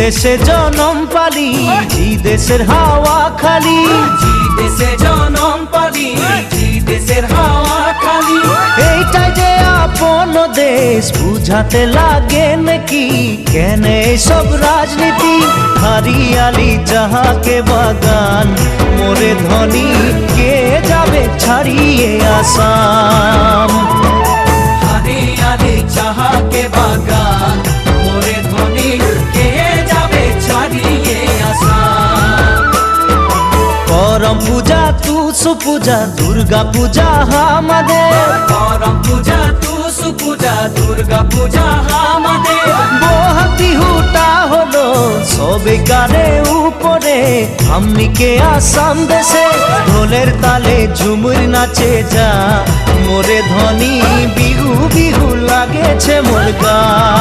দেশে জনম পালি, জি দেশের হাওয়া খালি, জি দেশে জনম পালি, জি দেশের হাওয়া খালি। এইটাই যে আপন দেশ বুঝাতে লাগে নাকি, কেন সব রাজনীতি? হারিয়ালি যাহাকে বাগান, মোরে ধনী কে যাবে ছাড়িয়ে আসাম। হারিয়ালি যাহাকে বাগান, মোরে ধনী কে যাবে ছাড়িয়ে আসাম। করম পূজা তুসু পূজা, দুর্গা পূজা আমাদের, করম পূজা তুসু পূজা, দুর্গা পূজা আমাদের। বহাগ বিহুটা হলো সবে কারে উপরে, আমনিকে আসাম দেশে ঢোলের তালে ঝুমুর নাচে যা, মোরে ধনী বিহু বিহু লাগেছে মোর গা।